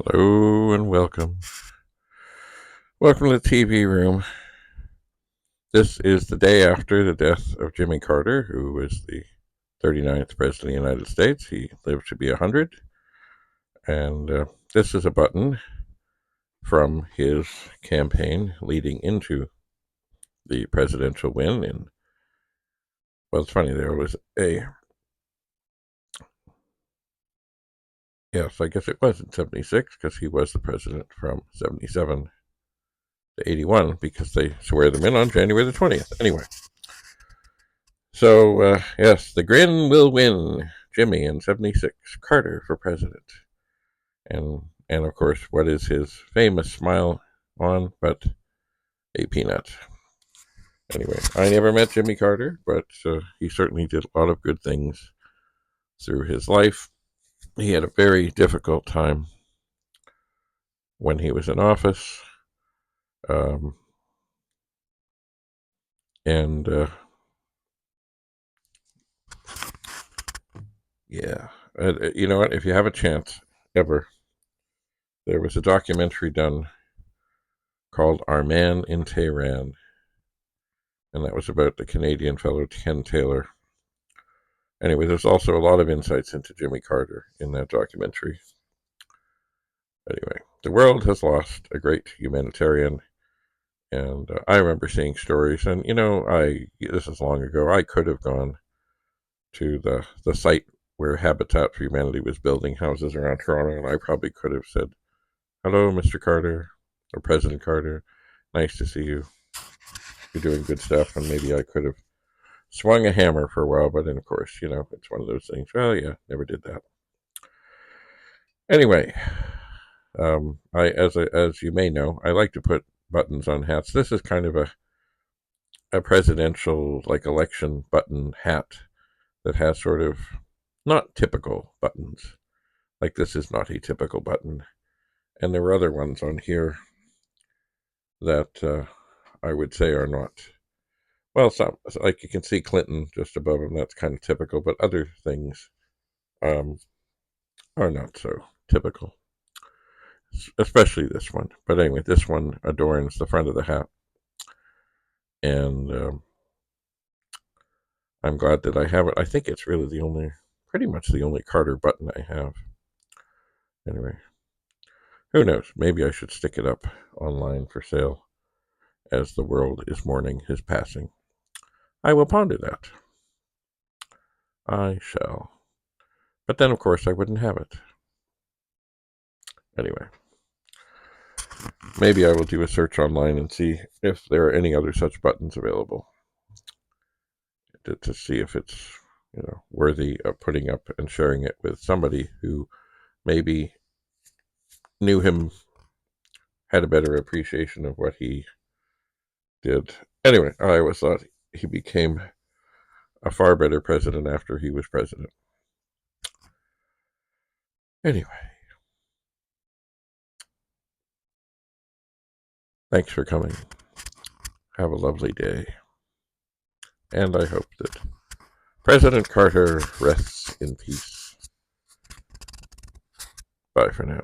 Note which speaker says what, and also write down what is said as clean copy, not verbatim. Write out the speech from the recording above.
Speaker 1: Hello and welcome. Welcome to the TV room. This is the day after the death of Jimmy Carter, who was the 39th President of the United States. He lived to be 100. And this is a button from his campaign leading into the presidential win. Well, it's funny, there was yes, I guess it was in 76, because he was the president from 77 to 81, because they swear them in on January the 20th. Anyway. So, yes, the grin will win. Jimmy in 76, Carter for president. And of course, what is his famous smile on but a peanut? Anyway, I never met Jimmy Carter, but he certainly did a lot of good things through his life. He had a very difficult time when he was in office. Um, and yeah, you know what? If you have a chance, ever, there was a documentary done called Our Man in Tehran, and that was about the Canadian fellow Ken Taylor. Anyway, there's also a lot of insights into Jimmy Carter in that documentary. Anyway, the world has lost a great humanitarian, and I remember seeing stories, and this is long ago, I could have gone to the site where Habitat for Humanity was building houses around Toronto, and I probably could have said, "Hello, Mr. Carter," or "President Carter, nice to see you. You're doing good stuff," and maybe I could have swung a hammer for a while, but then, of course, it's one of those things. Well, yeah, never did that. Anyway, as you may know, I like to put buttons on hats. This is kind of a presidential, like, election button hat that has sort of not typical buttons. Like, this is not a typical button. And there were other ones on here that I would say are not. Well, some, like, you can see Clinton just above him. That's kind of typical, but other things um, are not so typical, especially this one. But anyway, this one adorns the front of the hat, and I'm glad that I have it. I think it's really pretty much the only Carter button I have. Anyway, who knows? Maybe I should stick it up online for sale as the world is mourning his passing. I will ponder that. I shall. But then, of course, I wouldn't have it. Anyway, maybe I will do a search online and see if there are any other such buttons available to see if it's worthy of putting up and sharing it with somebody who maybe knew him, had a better appreciation of what he did. Anyway, I always thought he became a far better president after he was president. Anyway, thanks for coming. Have a lovely day. And I hope that President Carter rests in peace. Bye for now.